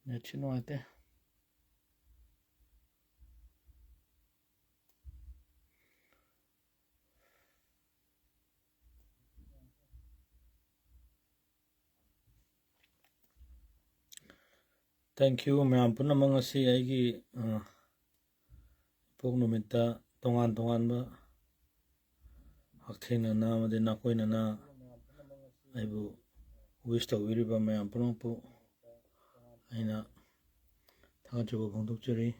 Netchi nuwaate. Thank you mayam punamang ngasi aigi ipok numita tongan ba hakthena na amadi nakoina na aibu wish tawiriba mayam punampu aina thagachuba phongdokchari.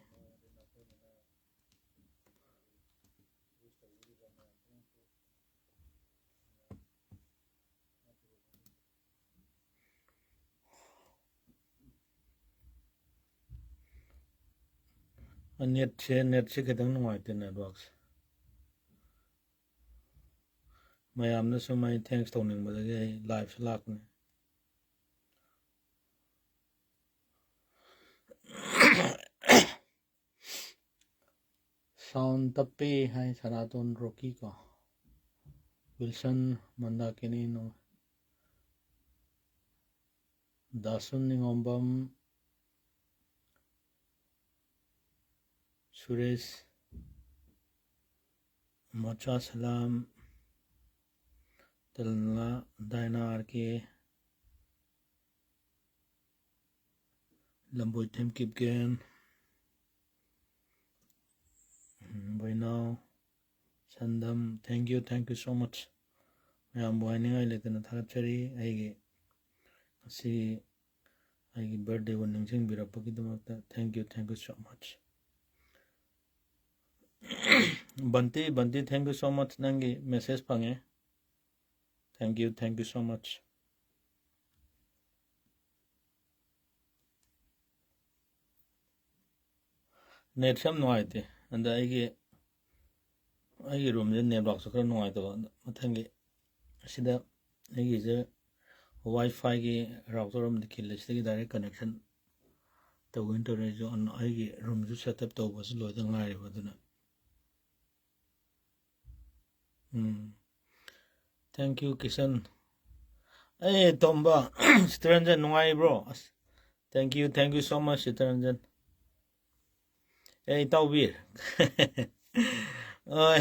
Net se khitang nuwaite networks mayam na sumai thanks tawning badagi ai live lakne. Sound tappe hai saraton rocky ko Wilson mandakini no dasun ningombam Suresh Macha Salam Talna Dainar ke Lamboy Tem Kipgen by now Sandam thank you so much. I am boining I let in a thachari I see I birthday one ning birapakidamata. Thank you so much. Banti thank you so much nangi message pange. Thank you so much. Net sam noite and I room the network so noite mathangi sida I Wi-Fi ki router the killage the direct connection to internet on I room to set up to was low the ngai baduna. Thank you Kisan. Hey Tomba Sitaranjan ngai bro. Thank you so much Sitaranjan. Hey Taubir. Oh,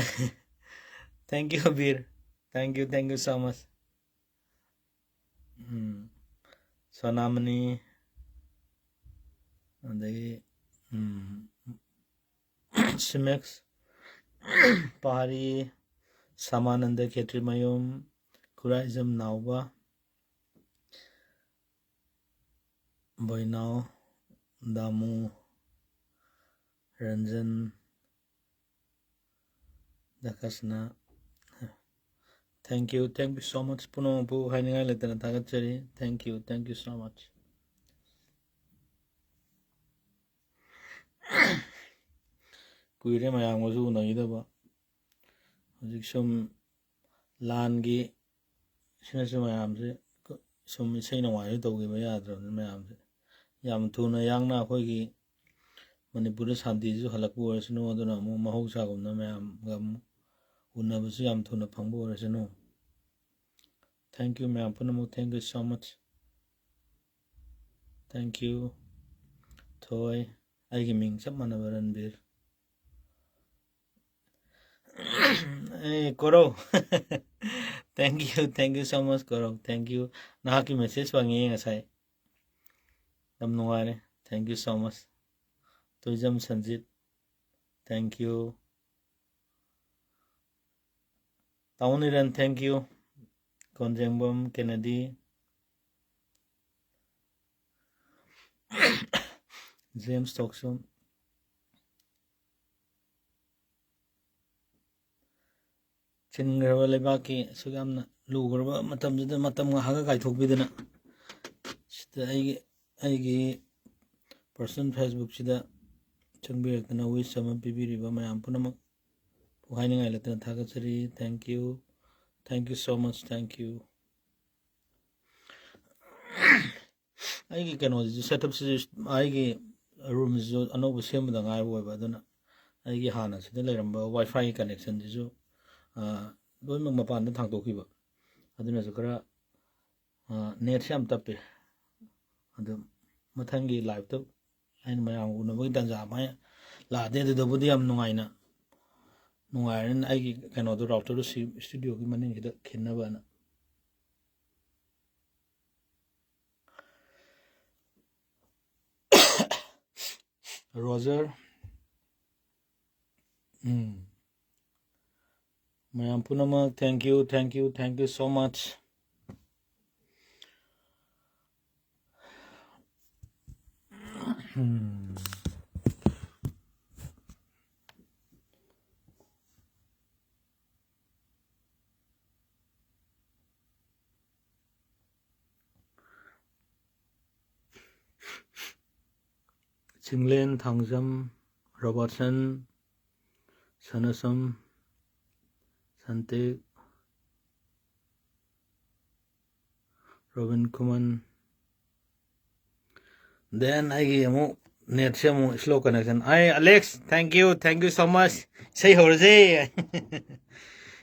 thank you Bir. Thank you so much. Sonamani and the Simex Pari Samananda Ketrimayum Kuraism Nauba Boy now Damu Ranjan Dakasna. Thank you so much. Puno pu hainingai letana thagachari. Thank you so much. Kuire mayang wasu nangidaba. Hojik sum langi sina mayam se sum isai na wayu tawgi ba yadra mayam se. Yam thuna yangna akhoi Manipura Shanti ju halakpu orisino aduna mu mahausa gumna mayam gam unabasu yam thuna phangbu orisino. Thank you mayam punamu. Thank you so much. Thank you. Thoy aigi ming sab manaba Ranbir. Hey Koro. Thank you so much Koro. Thank you. Nahaki message wangi ngasai. Dam nuare. Thank you so much. Tujam Sanjit. Thank you. Tauniran thank you. Konjengbom Kennedy. James Toksum. Chingrava lebaki sugamna lugrava matam jida matam haga kai thokbidana. Sida aigi person Facebook sida changbirakna wish sama pibiriba mayam punamak puhainingai latana thagachari. Thank you so much. Thank you. Aigi kano setup aigi room is anobu sembada ngai boiba aduna aigi hana sida leramba Wi-Fi connection jisu loimak mapanda thangtokhiba aduna su kara net sam tappe adu ꯃꯊꯪꯒꯤ ꯂꯥꯏꯚꯇ ꯑꯩꯅ ꯃꯌꯥꯝ ꯎꯅꯕꯒꯤ ꯇꯥꯟꯖꯥ ꯑꯃ ꯂꯥꯛꯑꯗꯤ ꯑꯗꯨꯗꯕꯨꯗꯤ ꯌꯥꯝ ꯅꯨꯡꯉꯥꯏꯔꯅꯤ ꯑꯩꯒꯤ ꯀꯩꯅꯣꯗꯣ ꯔꯥꯎꯇꯔꯗꯣ ꯁ꯭ꯇꯨꯗꯤꯑꯣꯒꯤ ꯃꯅꯤꯡꯁꯤꯗ ꯈꯤꯟꯅꯕꯅ ꯔꯣꯖꯔ ꯃꯌꯥꯝ ꯄꯨꯝꯅꯃꯛ thank you so much. Chinglen, Thangzam, Robertson, Sanasam, Santek, Robin Kuman. Then I give net slow connection. Alex, thank you so much. Say Jose.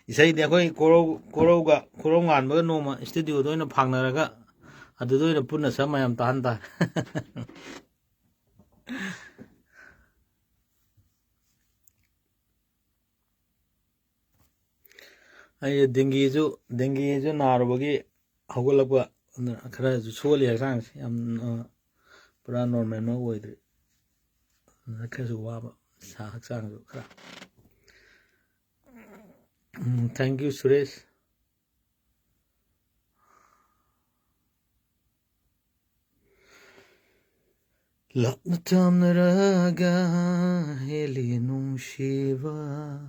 Say the way Koro Ganba Noma studio doing a Panaraga. I do it a puna some I am Tanta. I dingy is an Arbagi Hogolapa surely I am paranormal no way. Thank you, Suresh. Laknatamnaraga Helinum Shiva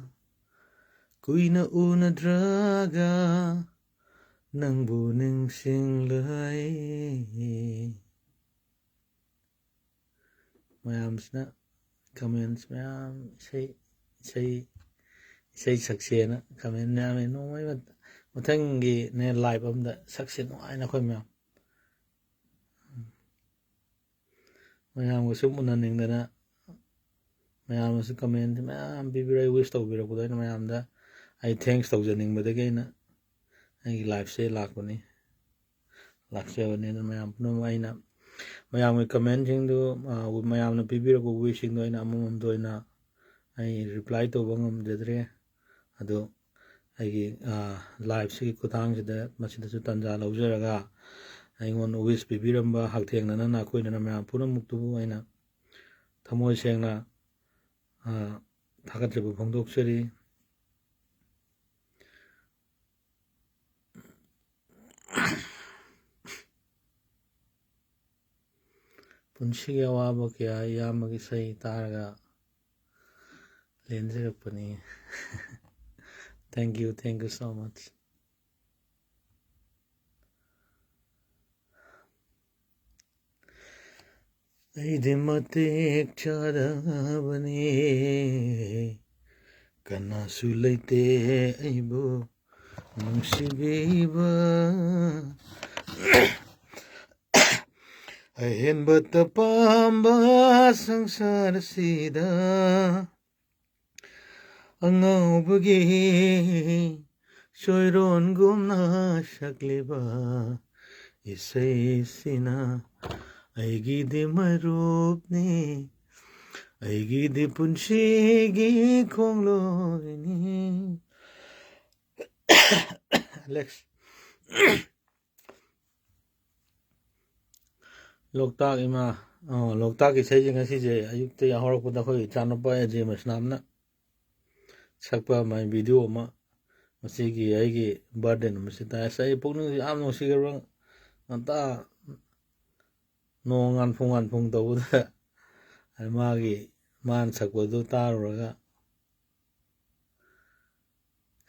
Kuina Unadraga Nangbuning Singlai Mayamsna comments mayam say success comment name no way matangi ne live the success no I know mayam was sumunaning dana mayam was comment mayam be very wish to be mayam da I thanks to janing but again I live say lakuni mayam no mayna mayam commenting do mayam na bibiro wishing do ina amum do ina I reply to bangam dedre ado I live si kutang sida masida su tanja laujaraga aingon wish bibiramba haktheng na na koi na mayam punam muktu aina thamoi sengna thagatrebu phongdok seri punshige awaba kya yamagi sai taraga lenjirapani. Thank you so much. Aidimatik chadabani kana sulaite aibo nungsibiba ahenba tapamba sangsara sida angawbagi soiron gumna shakliba isay sina aigi di marupni aigi di punshigi kongloni. Alex Loktak ima Loktak isay jing asi je ayukte yahorok puta koi chanapa ya je masnamna sakpa my video ma masigi aigi burden masita sai pukning amno sigarang anta nongan phung tawuda magi man sakpa do taruraga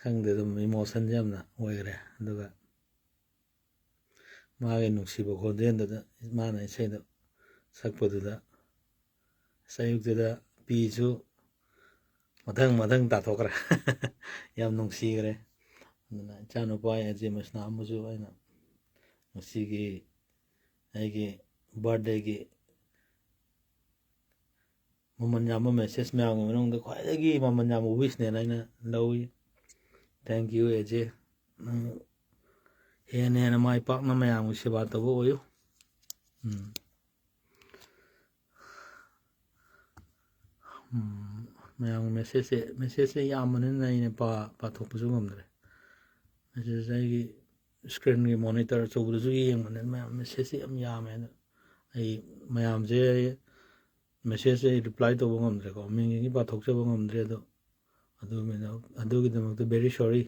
khangde dum emotion jamna oigre aduga magi nungsiba khoden da mana sai da sakpa da sayukda pisu madang ta thokra yam nungsigre aduna chanu pai aje masna amuju aina nungsigi aigi birthday gi maman yam message me ang nong da khwaidagi maman yam wish ne naina lawi. Thank you aje hena mai pak na mayam siba to boyo ꯃꯌꯥꯝꯒꯤ ꯃꯦꯁꯦꯖꯁꯦ ꯌꯥꯝꯕꯅꯤꯅ ꯑꯩꯅ ꯄꯥꯊꯣꯛꯄꯁꯨ ꯉꯝꯗ꯭ꯔꯦ message ꯑꯩꯒꯤ ꯁ꯭ꯀ꯭ꯔꯤꯟꯒꯤ monitor ꯑꯆꯧꯕꯗꯁꯨ ꯌꯦꯡꯕꯅꯤꯅ ꯃꯌꯥꯝ ꯃꯦꯁꯦꯖꯁꯦ ꯌꯥꯝ ꯌꯥꯝꯃꯦ ꯑꯗꯣ ꯑꯩ ꯃꯌꯥꯝꯁꯦ ꯃꯦꯁꯦꯖꯁꯦ ꯑꯩ ꯔꯤꯄ꯭ꯂꯥꯏ ꯇꯧꯕ ꯉꯝꯗ꯭ꯔꯦꯀꯣ ꯃꯤꯡꯒꯤ ꯄꯥꯊꯣꯛꯆꯕ ꯉꯝꯗ꯭ꯔꯦ ꯑꯗꯣ ꯑꯗꯨꯒꯤꯗꯃꯛꯇ ꯕꯦꯔꯤ ꯁꯣꯔꯤ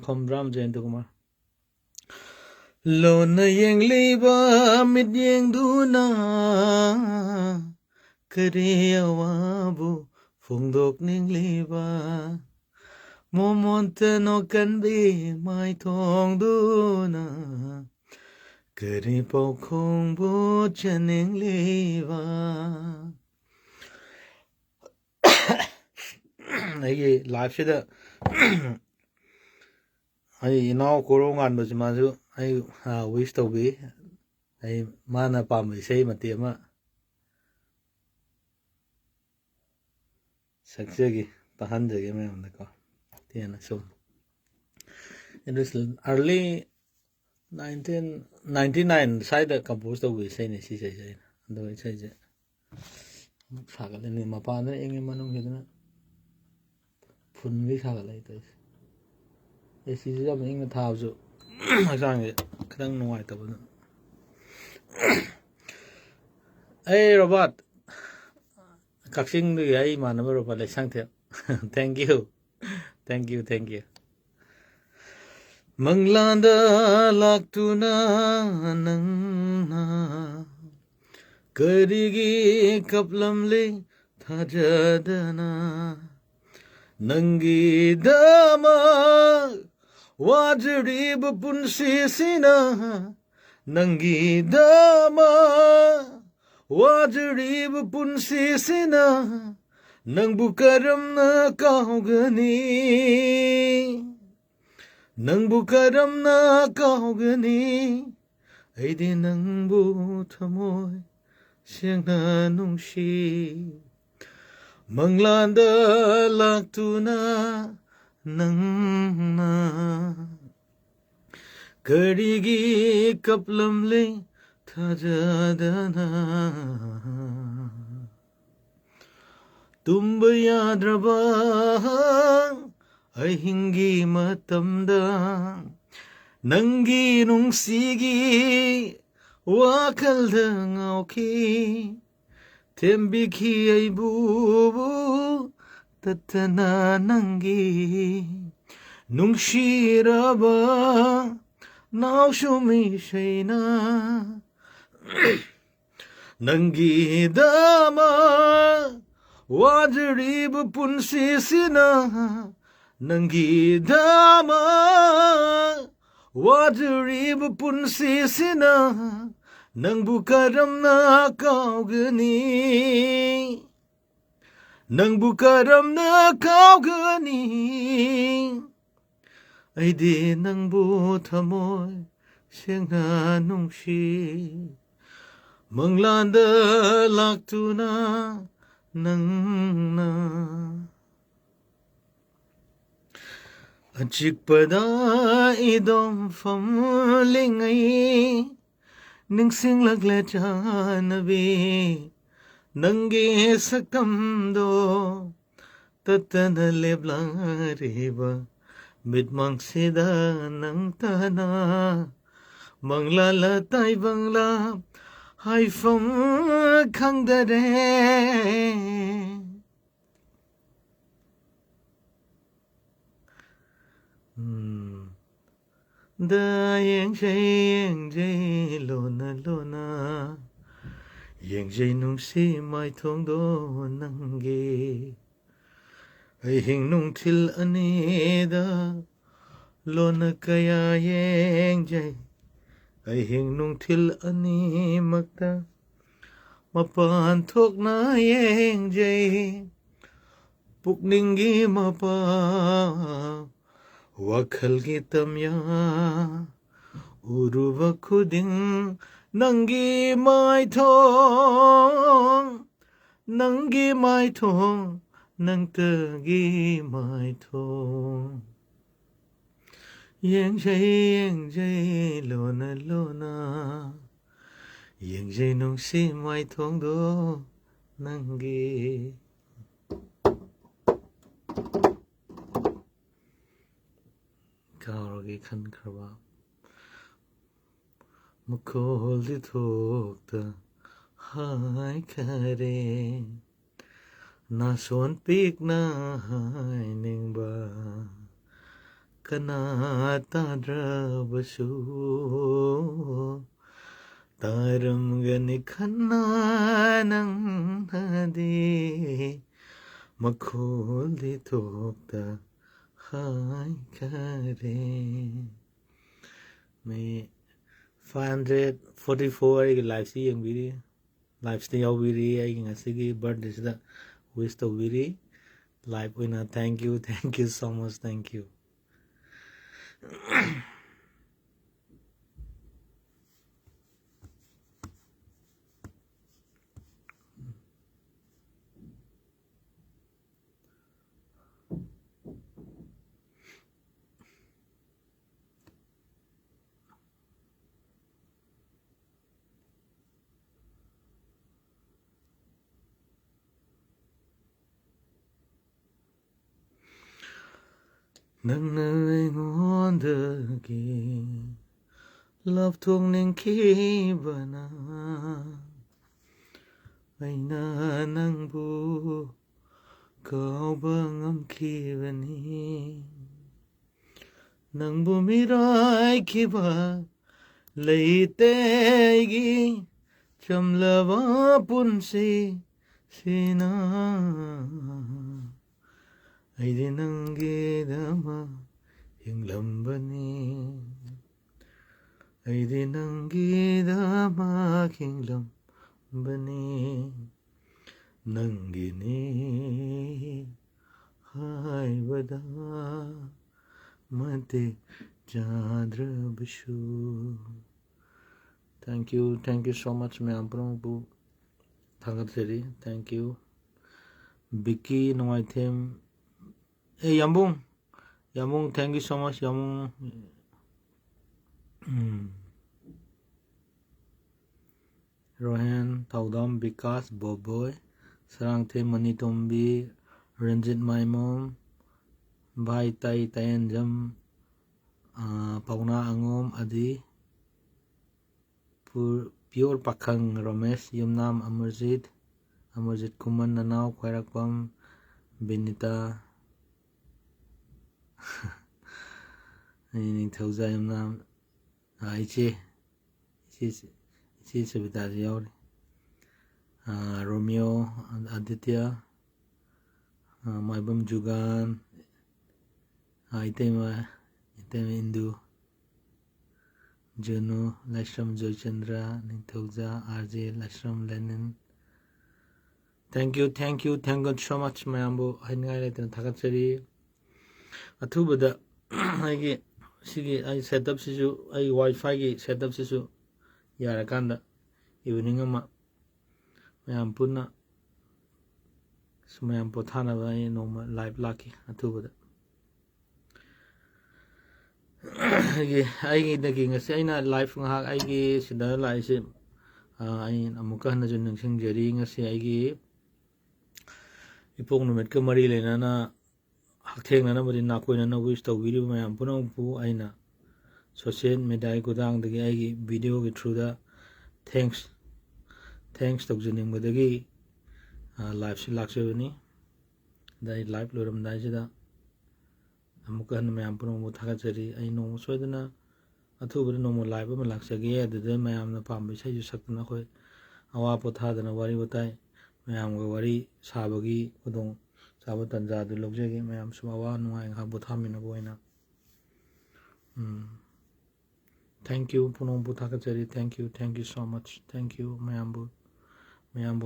ꯈꯣꯝꯗ꯭ꯔꯥꯝ ꯖꯌꯦꯟꯇꯀꯨꯃꯥꯔ ꯂꯣꯟꯅ ꯌꯦꯡꯂꯤꯕ ꯃꯤꯠꯌꯦꯡꯗꯨꯅ ꯀꯔꯤ ꯑꯋꯥꯕꯨ ꯐꯣꯡꯗꯣꯛꯅꯤꯡꯂꯤꯕ ꯃꯣꯃꯣꯟꯇ ꯅꯣꯛꯀꯟꯕꯤ ꯃꯥꯏꯊꯣꯡꯗꯨꯅ ꯀꯔꯤ ꯄꯥꯎꯈꯣꯡꯕꯨ ꯆꯟꯅꯤꯡꯂꯤꯕ ꯑꯩꯒꯤ ꯂꯥꯏꯐꯁꯤꯗ ꯑꯩ ꯏꯅꯥꯎ ꯀꯣꯔꯣꯡ ꯉꯥꯟꯕꯁꯤ ꯃꯥꯁꯨ ꯑꯩ ꯋꯤꯁ ꯇꯧꯕꯤ ꯑꯩ ꯃꯥꯅ ꯄꯥꯝꯕ ꯏꯁꯩ ꯃꯇꯦꯛ ꯑꯃ ꯁꯛꯆꯒꯦ ꯇꯥꯍꯟꯖꯒꯦ ꯃꯌꯥꯝꯗꯀꯣ ꯇꯦꯟꯅ ꯁꯨꯝ ꯏꯠ ꯏꯁ ꯑꯥꯔꯂꯤ 1999 ꯁ꯭ꯋꯥꯏꯗ ꯀꯝꯄꯣꯖ ꯇꯧꯕ ꯏꯁꯩꯅꯦ ꯁꯤ ꯏꯁꯩꯁꯦ ꯑꯩꯅ ꯑꯗꯨꯒ ꯏꯁꯩꯁꯦ ꯑꯃꯨꯛ ꯁꯥꯒꯠꯂꯅꯤ ꯃꯄꯥꯟꯗꯅ ꯏꯪꯉꯤ ꯃꯅꯨꯡꯁꯤꯗꯅ ꯐꯨꯟꯒꯩ ꯁꯥꯒꯠꯂꯛꯏ ꯇꯧꯔꯤꯁꯦ ꯑꯦꯁꯤꯁꯨ ꯌꯥꯝ ꯏꯪꯅ ꯊꯥꯕꯁꯨ ꯍꯛꯆꯥꯡꯁꯦ ꯈꯤꯇꯪ ꯅꯨꯡꯉꯥꯏꯇꯕꯅ ꯑꯩ ꯔꯣꯕꯥꯔꯠ ꯀꯛꯆꯤꯡꯗꯒꯤ ꯑꯩ ꯏꯃꯥꯟꯅꯕ ꯔꯣꯕꯥꯔꯠ ꯂꯩꯁꯥꯡꯊꯦꯝ ꯊꯦꯡꯛ ꯌꯨ ꯃꯪꯂꯥꯟꯗ ꯂꯥꯛꯇꯨꯅ ꯅꯪꯅ ꯀꯔꯤꯒꯤ ꯀꯞꯂꯝꯂꯤ ꯊꯥꯖꯗꯅ ꯅꯪꯒꯤꯗꯃꯛ ꯋꯥꯖꯔꯤꯕ ꯄꯨꯟꯁꯤꯁꯤꯅ ꯅꯪꯒꯤꯗꯃꯛ ꯋꯥꯖꯔꯤꯕ ꯄꯨꯟꯁꯤꯁꯤꯅ ꯅꯪꯕꯨ ꯀꯔꯝꯅ ꯀꯥꯎꯒꯅꯤ ꯅꯪꯕꯨ ꯀꯔꯝꯅ ꯀꯥꯎꯒꯅꯤ ꯑꯩꯗꯤ ꯅꯪꯕꯨ ꯊꯃꯣꯏ ꯁꯦꯡꯅ ꯅꯨꯡꯁꯤ ꯃꯪꯂꯥꯟꯗ ꯂꯥꯛꯇꯨꯅ ꯅꯪꯅ ꯀꯔꯤꯒꯤ ꯀꯞꯂꯝꯂꯤ ꯊꯥꯖꯗꯅ ꯇꯨꯝꯕ ꯌꯥꯗ꯭ꯔꯕ ꯑꯍꯤꯡꯒꯤ ꯃꯇꯝꯗ ꯅꯪꯒꯤ ꯅꯨꯡꯁꯤꯒꯤ ꯋꯥꯈꯜꯗ ꯉꯥꯎꯈꯤ ꯊꯦꯝꯕꯤꯈꯤ ꯑꯩꯕꯨ ꯇꯠꯇꯅ ꯅꯪꯒꯤ ꯅꯨꯡꯁꯤꯔꯕ ꯅꯥꯎꯁꯨꯝ ꯏꯁꯩꯅ ꯅꯪꯒꯤꯗꯃꯛ ꯋꯥꯖꯔꯤꯕ ꯄꯨꯟꯁꯤꯁꯤꯅ ꯅꯪꯒꯤꯗꯃꯛ ꯋꯥꯖꯔꯤꯕ ꯄꯨꯟꯁꯤꯁꯤꯅ ꯅꯪꯕꯨ ꯀꯔꯝꯅ ꯀꯥꯎꯒꯅꯤ ꯅꯪꯕꯨ ꯀꯔꯝꯅ ꯀꯥꯎꯒꯅꯤ ꯑꯩꯗꯤ ꯅꯪꯕꯨ ꯊꯃꯣꯏ ꯁꯦꯡꯅ ꯅꯨꯡꯁꯤ ꯃꯪꯂꯥꯟꯗ ꯂꯥꯛꯇꯨꯅ ꯅꯪꯅ ꯑꯆꯤꯛꯄꯗ ꯏꯗꯣꯝ ꯐꯝꯂꯤꯉꯩ ꯅꯤꯡꯁꯤꯡꯂꯛꯂꯦ ꯆꯥꯅꯕꯤ ꯅꯪꯒꯤ ꯁꯛꯇꯝꯗꯣ ꯇꯠꯇꯅ ꯂꯦꯞꯂꯛꯂꯤꯕ ꯃꯤꯠꯃꯥꯡꯁꯤꯗ ꯅꯪꯇꯅ ꯃꯪꯂꯥꯟꯂ ꯇꯥꯏꯕꯪꯂ ꯍꯥꯏꯐꯝ ꯈꯪꯗꯔꯦ ꯗ ꯌꯦꯡꯖꯩ ꯂꯣꯟꯅ ꯌꯦꯡꯖꯩ ꯅꯨꯡꯁꯤ ꯃꯥꯏꯊꯣꯡꯗꯣ ꯅꯪꯒꯤ ꯑꯍꯤꯡ ꯅꯨꯡꯊꯤꯜ ꯑꯅꯤꯗ ꯂꯣꯟꯅ ꯀꯌꯥ ꯌꯦꯡꯖꯩ ꯑꯍꯤꯡ ꯅꯨꯡꯊꯤꯜ ꯑꯅꯤꯃꯛꯇ ꯃꯄꯥꯟ ꯊꯣꯛꯅ ꯌꯦꯡꯖꯩ ꯄꯨꯛꯅꯤꯡꯒꯤ ꯃꯄꯥ ꯋꯥꯈꯜꯒꯤ ꯇꯝꯌꯥ ꯎꯔꯨꯕ ꯈꯨꯗꯤꯡ ꯅꯪꯒꯤ ꯃꯥꯏꯊꯣꯡ ꯅꯪꯇꯒꯤ ꯃꯥꯏꯊꯣꯡ ꯌꯦꯡꯖꯩ ꯂꯣꯟꯅ ꯌꯦꯡꯖꯩ ꯅꯨꯡꯁꯤ ꯃꯥꯏꯊꯣꯡꯗꯣ nangi kauragi khankraba mukhol di thokta hai khare na son pik na hai ningba kana tadrabasu taram gani khanna nang hadi makhol di thokta hai khare may 544 ay live si yang biri live stay out biri ay ngasigi birthday sida wish to biri live wina thank you so much thank you nang naingondagi love thong ning khibana aina nangbu kauba ngamkhibani nangbu mirai khiba leitegi chamlava punsi sina aidi nangidama hinglambani aidi nangidama hinglambani nangini haibada mate jadrabshu thank you so much mayam prongbu thangatseri thank you Vicky Noithem hey Yambung thank you so much Yambung Rohan Taudam Vikas Boboy Sarangthe Manitombi Ranjit my mom Bhai Tai Tayanjam Pauna Angom Adi Pure Pakhang Ramesh Yumnam Amarjit Kuman Nanau Khairakpam Benita Thouna Yumnam Iche Sabita Yauri Romeo Aditya Maibam Jugan Itema Indu Juno Lashram Joychandra Thouna RJ Lashram Lenin thank you God so much mayambu haingai letan thagatsari athubada aigi sigi ai setup sisu ai wifi gi setup sisu yara kanda evening ama mayam punna sumayam pothana ba ai normal live laki athubada aigi dagi ngasi aina live ngahak aigi sida laisi ai amuka hana jun ningsingjari ngasi aigi ipong numit ka mari lenana haktheng nana bari nakoina na wish to video mayam punong pu aina social media gudang dagi aigi video gi through da thanks to jining badagi live si lakchebani dai live loram dai jida amuka han mayam punong pu thagachari ai no soidana athubari no mo live ma laksage adada mayam na pambi sai ju sakna khoi awa pothadana wari batai mayam ga wari sabagi udong saba tanja du logjegi mayam sumawa nuai nga buthamina boina thank you punong bu thakachari thank you so much thank you mayam bu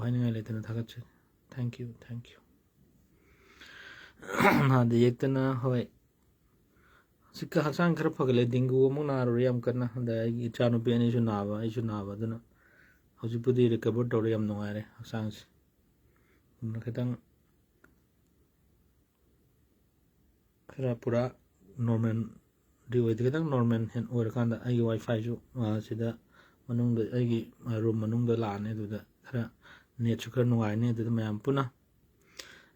hainga letena thakachari thank you na de yektana hoi sikka hasang khara phagale dingu amung na ro yam kana da gi chanu pe ani su naba duna hoji pudi recover tore yam nungai re hasang na khetang khara pura normal di wai khetang normal hen or kanda ai wifi ju sida manung da ai gi room manung da la ne du da khara ꯅꯦꯠꯁꯨ ꯈꯔ ꯅꯨꯡꯉꯥꯏꯅꯤ ꯑꯗꯨꯗ ꯃꯌꯥꯝ ꯄꯨꯟꯅ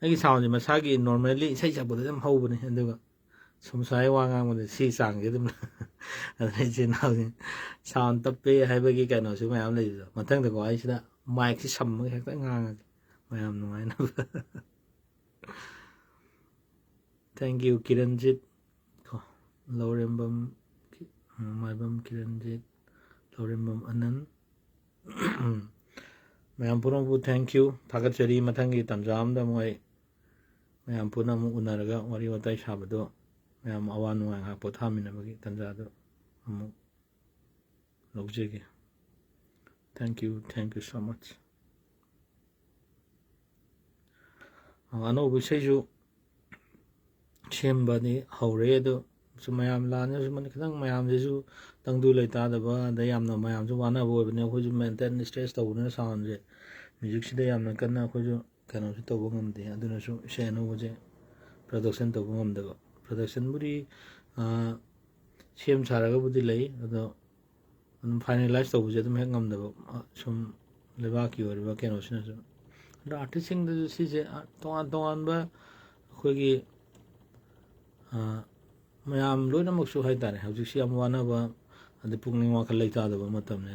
ꯑꯩꯒꯤ ꯁꯥꯎꯟꯁꯦ ꯃꯁꯥꯒꯤ normally ꯏꯁꯩ ꯁꯛꯄꯗ ꯑꯗꯨꯝ ꯍꯧꯕꯅꯤ ꯑꯗꯨꯒ ꯁꯨꯝ ꯁꯥꯏ ꯋꯥ ꯉꯥꯡꯕꯗ ꯁꯤ ꯆꯥꯡꯁꯦ ꯑꯗꯨꯝ ꯑꯗꯨꯅ ꯏꯆꯤꯟ ꯏꯅꯥꯎꯁꯤꯡ ꯁꯥꯎꯟ ꯇꯞꯄꯦ ꯍꯥꯏꯕꯒꯤ ꯀꯩꯅꯣꯁꯨ ꯃꯌꯥꯝ ꯂꯩꯕꯗꯣ ꯃꯊꯪꯗꯀꯣ ꯑꯩꯁꯤꯗ ꯃꯥꯏꯛꯁꯤ ꯁꯝꯃꯒ ꯍꯦꯛꯇ ꯉꯥꯡꯉꯒꯦ ꯃꯌꯥꯝ ꯅꯨꯡꯉꯥꯏꯅꯕ ꯊꯦꯡꯛ ꯌꯨ ꯀꯤꯔꯟꯖꯤꯠ ꯀꯣ ꯂꯧꯔꯦꯝꯕꯝ ꯃꯥꯏꯕꯝ ꯀꯤꯔꯟꯖꯤꯠ ꯂꯧꯔꯦꯝꯕꯝ ꯑꯅꯟ ꯃꯌꯥꯝ ꯄꯨꯝꯅꯃꯛꯄꯨ ꯊꯦꯡꯛ ꯌꯨ ꯊꯥꯒꯠꯆꯔꯤ ꯃꯊꯪꯒꯤ ꯇꯥꯟꯖꯥ ꯑꯃꯗ ꯑꯃꯨꯛ ꯑꯩ ꯃꯌꯥꯝ ꯄꯨꯟꯅ ꯑꯃꯨꯛ ꯎꯅꯔꯒ ꯋꯥꯔꯤ ꯋꯥꯇꯥꯏ ꯁꯥꯕꯗꯣ ꯃꯌꯥꯝ ꯑꯋꯥ ꯅꯨꯡꯉꯥꯏ ꯉꯥꯏꯍꯥꯛ ꯄꯣꯊꯥꯃꯤꯟꯅꯕꯒꯤ ꯇꯥꯟꯖꯥꯗꯣ ꯑꯃꯨꯛ ꯂꯧꯖꯒꯦ ꯊꯦꯡꯛ ꯌꯨ ꯁꯣ ꯃꯆ ꯑꯅꯧꯕ ꯏꯁꯩꯁꯨ ꯁꯦꯝꯕꯗꯤ ꯍꯧꯔꯦ ꯑꯗꯣ ꯃꯌꯥꯝ ꯂꯥꯟꯅꯁꯨ ꯈꯤꯇꯪ ꯃꯌꯥꯝꯁꯤꯁꯨ ꯇꯪꯗꯨ ꯂꯩꯇꯥꯗꯕ ꯑꯗꯩ ꯌꯥꯝꯅ ꯃꯌꯥꯝꯁꯨ ꯋꯥꯅꯕ ꯑꯣꯏꯕꯅꯤ ꯑꯩꯈꯣꯏꯁꯨ ꯃꯦꯟꯇꯦꯟ ꯁ꯭ꯇ꯭ꯔꯦꯁ ꯇꯧꯕꯅꯤꯅ ꯁꯥꯎꯟꯁꯦ ꯃ꯭ꯌꯨꯖꯤꯛꯁꯤꯗ ꯌꯥꯝꯅ ꯀꯟꯅ ꯑꯩꯈꯣꯏꯁꯨ ꯀꯩꯅꯣꯁꯨ ꯇꯧꯕ ꯉꯝꯗꯦ ꯑꯗꯨꯅꯁꯨ ꯏꯁꯩ ꯑꯅꯧꯕꯁꯦ ꯄ꯭ꯔꯗꯛꯁꯟ ꯇꯧꯕ ꯉꯝꯗꯕ ꯄ꯭ꯔꯗꯛꯁꯟꯕꯨꯗꯤ ꯁꯦꯝ ꯁꯥꯔꯒꯕꯨꯗꯤ ꯂꯩ ꯑꯗꯣ ꯑꯗꯨꯝ ꯐꯥꯏꯅꯦꯂꯥꯏꯁ ꯇꯧꯕꯁꯦ ꯑꯗꯨꯝ ꯍꯦꯛ ꯉꯝꯗꯕ ꯁꯨꯝ ꯂꯩꯕꯥꯛꯀꯤ ꯑꯣꯏꯔꯤꯕ ꯀꯩꯅꯣꯁꯤꯅꯁꯨ ꯑꯗꯣ ꯑꯥꯔꯇꯤꯁꯁꯤꯡꯗꯁꯨ ꯁꯤꯁꯦ ꯇꯣꯉꯥꯟ ꯇꯣꯉꯥꯟꯕ ꯑꯩꯈꯣꯏꯒꯤ ꯃꯌꯥꯝ ꯂꯣꯏꯅꯃꯛꯁꯨ ꯍꯥꯏꯇꯥꯔꯦ ꯍꯧꯖꯤꯛꯁꯤ ꯌꯥꯝ ꯋꯥꯅꯕ ꯑꯗꯩ ꯄꯨꯛꯅꯤꯡ ꯋꯥꯈꯜ ꯂꯩꯇꯥꯗꯕ ꯃꯇꯝꯅꯤ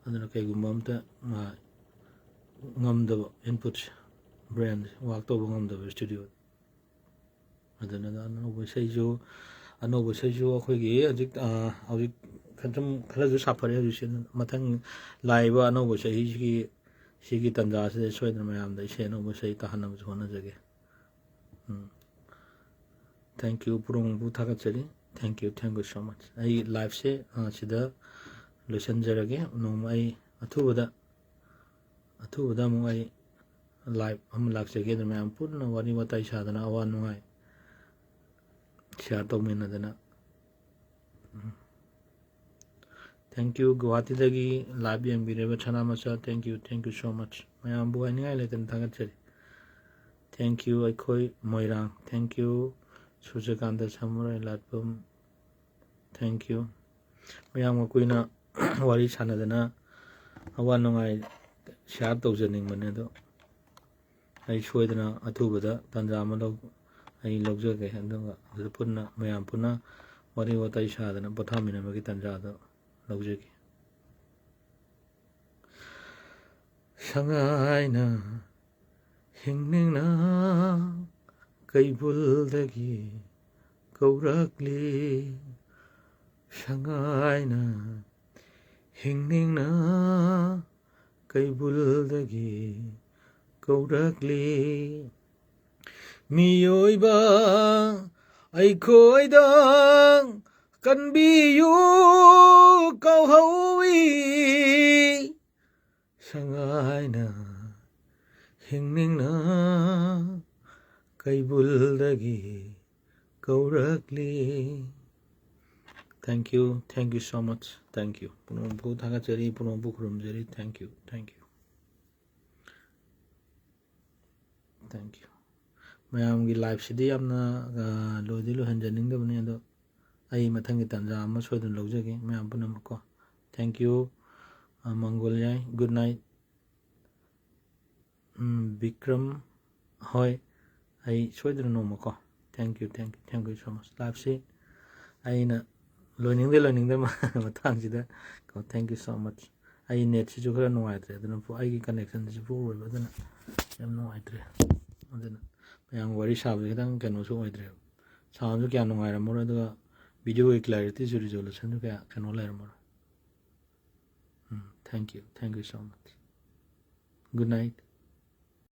ꯑꯗꯨꯅ ꯀꯩꯒꯨꯝꯕ ꯑꯝꯇ ꯉꯝꯗꯕ ꯏꯟꯄꯨꯠꯁꯦ ꯕ꯭ꯔꯦꯟꯁꯦ ꯋꯥꯛ ꯇꯧꯕ ꯉꯝꯗꯕ ꯏꯁꯇꯨꯗꯤꯑꯣ ꯑꯗꯨꯅ ꯑꯅꯧꯕ ꯏꯁꯩꯁꯨ ꯑꯩꯈꯣꯏꯒꯤ ꯍꯧꯖꯤꯛ ꯁꯨꯝ ꯈꯔꯁꯨ ꯁꯥꯐꯔꯦ ꯍꯧꯖꯤꯛꯁꯦ ꯃꯊꯪ ꯂꯥꯛꯏꯕ ꯑꯅꯧꯕ ꯁꯤꯒꯤ ꯇꯥꯟꯖꯥꯁꯤꯗ ꯁꯣꯏꯗꯅ ꯃꯌꯥꯝꯗ ꯏꯁꯩ ꯑꯅꯧꯕ ꯏꯁꯩ ꯇꯥꯍꯟꯅꯕꯁꯨ ꯍꯣꯠꯅꯖꯒꯦ ꯊꯦꯡꯛ ꯌꯨ ꯄꯨꯝꯅꯃꯛꯄꯨ ꯊꯥꯒꯠꯆꯔꯤ ꯊꯦꯡꯛ ꯌꯨ ꯁꯣ ꯃꯆ ꯑꯩ ꯂꯥꯏꯐꯁꯦ ꯁꯤꯗ ꯂꯣꯏꯁꯤꯟꯖꯔꯒꯦ ꯅꯣꯡꯃ ꯑꯩ ꯑꯊꯨꯕꯗ ꯑꯃꯨꯛ ꯑꯩ ꯂꯥꯏꯐ ꯑꯃ ꯂꯥꯛꯆꯒꯦ ꯑꯗꯨꯅ ꯃꯌꯥꯝ ꯄꯨꯟꯅ ꯋꯥꯔꯤ ꯋꯥꯇꯥꯏ ꯁꯥꯗꯅ ꯑꯋꯥ ꯅꯨꯡꯉꯥꯏ ꯁꯤꯌꯥꯔ ꯇꯧꯃꯤꯟꯅꯗꯅ ꯊꯦꯡꯛ ꯌꯨ ꯒꯨꯋꯥꯍꯥꯇꯤꯗꯒꯤ ꯂꯥꯏꯚ ꯌꯦꯡꯕꯤꯔꯤꯕ ꯁꯅꯥꯃꯆꯥ ꯊꯦꯡꯛ ꯌꯨ ꯁꯣ ꯃꯆ ꯃꯌꯥꯝꯕꯨ ꯍꯥꯏꯅꯤꯡꯉꯥꯏ ꯂꯩꯇꯅ ꯊꯥꯒꯠꯆꯔꯤ ꯊꯦꯡꯛ ꯌꯨ ꯑꯩꯈꯣꯏ ꯃꯣꯏꯔꯥꯡ ꯊꯦꯡꯛ ꯌꯨ ꯁꯨꯔꯖꯀꯥꯟꯇ ꯁꯃꯨꯔꯥꯏ ꯂꯥꯠꯄꯝ ꯊꯦꯡꯛ ꯌꯨ ꯃꯌꯥꯝꯒ ꯀꯨꯏꯅ ꯋꯥꯔꯤ ꯁꯥꯟꯅꯗꯅ ꯑꯋꯥ ꯅꯨꯡꯉꯥꯏ ꯁꯤꯌꯥꯔ ꯇꯧꯖꯅꯤꯡꯕꯅꯦ ꯑꯗꯣ ꯑꯩ ꯁꯣꯏꯗꯅ ꯑꯊꯨꯕꯗ ꯇꯥꯟꯖꯥ ꯑꯃ ꯑꯩ ꯂꯧꯖꯒꯦ ꯑꯗꯨꯒ ꯑꯗꯨꯗ ꯃꯌꯥꯝ ꯄꯨꯟꯅ ꯋꯥꯔꯤ ꯋꯥꯇꯥꯏ ꯁꯥꯗꯅ ꯄꯣꯊꯥꯃꯤꯟꯅꯕꯒꯤ ꯇꯥꯟꯖꯥꯗꯣ ꯂꯧꯖꯒꯦ ꯁꯉꯥꯏꯅ ꯍꯤꯡꯅꯤꯡꯅ ꯀꯩꯕꯨꯜꯗꯒꯤ ꯀꯧꯔꯛꯂꯤ ꯁꯉꯥꯏꯅ ꯍꯤꯡꯅꯤꯡꯅ ꯀꯩꯕꯨꯜꯗꯒꯤ ꯀꯧꯔꯛꯂꯤ ꯃꯤꯑꯣꯏꯕ ꯑꯩꯈꯣꯏꯗ ꯀꯟꯕꯤꯌꯨ ꯀꯧꯍꯧꯋꯤ ꯁꯉꯥꯏꯅ ꯍꯤꯡꯅꯤꯡꯅ ꯀꯩꯕꯨꯜꯗꯒꯤ ꯀꯧꯔꯛꯂꯤ thank you so much thank you ꯄꯨꯝꯅꯃꯛꯄꯨ ꯊꯥꯒꯠꯆꯔꯤ ꯄꯨꯝꯅꯃꯛꯄꯨ ꯈꯨꯔꯨꯝꯖꯔꯤ ꯊꯦꯡꯛ ꯌꯨ ꯃꯌꯥꯝꯒꯤ ꯂꯥꯏꯐꯁꯤꯗꯤ ꯌꯥꯝꯅ ꯂꯣꯏꯍꯟꯖꯅꯤꯡꯗꯕꯅꯤ ꯑꯗꯣ ꯑꯩ ꯃꯊꯪꯒꯤ ꯇꯥꯟꯖꯥ ꯑꯃ ꯁꯣꯏꯗꯅ ꯂꯧꯖꯒꯦ ꯃꯌꯥꯝ ꯄꯨꯝꯅꯃꯛꯀꯣ ꯊꯦꯡꯛ ꯌꯨ ꯃꯪꯒꯣꯜ ꯌꯥꯏ ꯒꯨꯗ ꯅꯥꯏꯠ ꯕꯤꯀ꯭ꯔꯝ ꯍꯣꯏ ꯑꯩ ꯁꯣꯏꯗꯅ ꯅꯣꯡꯃꯀꯣ ꯊꯦꯡꯛ ꯌꯨ ꯁꯣ ꯃꯆ ꯂꯥꯏꯐꯁꯤ ꯑꯩꯅ ꯂꯣꯏꯅꯤꯡꯗꯕ ꯃꯇꯥꯡꯁꯤꯗ ꯀꯣ ꯊꯦꯡꯛ ꯌꯨ ꯁꯣ ꯃꯆ ꯑꯩ ꯅꯦꯠꯁꯤꯁꯨ ꯈꯔ ꯅꯨꯡꯉꯥꯏꯇ꯭ꯔꯦ ꯑꯗꯨꯅ ꯑꯩꯒꯤ ꯀꯅꯦꯛꯁꯟꯁꯤꯁꯨ ꯑꯣꯏꯕ ꯑꯗꯨꯅ ꯌꯥꯝ ꯅꯨꯡꯉꯥꯏꯇ꯭ꯔꯦ ꯑꯗꯨꯅ ꯃꯌꯥꯝꯒ ꯋꯥꯔꯤ ꯁꯥꯕꯁꯤ ꯈꯤꯇꯪ ꯀꯩꯅꯣꯁꯨ ꯑꯣꯏꯗ꯭ꯔꯦꯕ ꯁꯥꯎꯟꯁꯨ ꯀꯌꯥ ꯅꯨꯡꯉꯥꯏꯔꯝꯃꯔꯣꯏ ꯑꯗꯨꯒ ꯚꯤꯗꯤꯑꯣꯒꯤ ꯀ꯭ꯂꯥꯔꯤꯇꯤꯁꯨ ꯔꯤꯖꯣꯂꯨꯁꯟꯁꯨ ꯀꯌꯥ ꯀꯩꯅꯣ ꯂꯩꯔꯝꯃꯔꯣꯏ thank you so much good night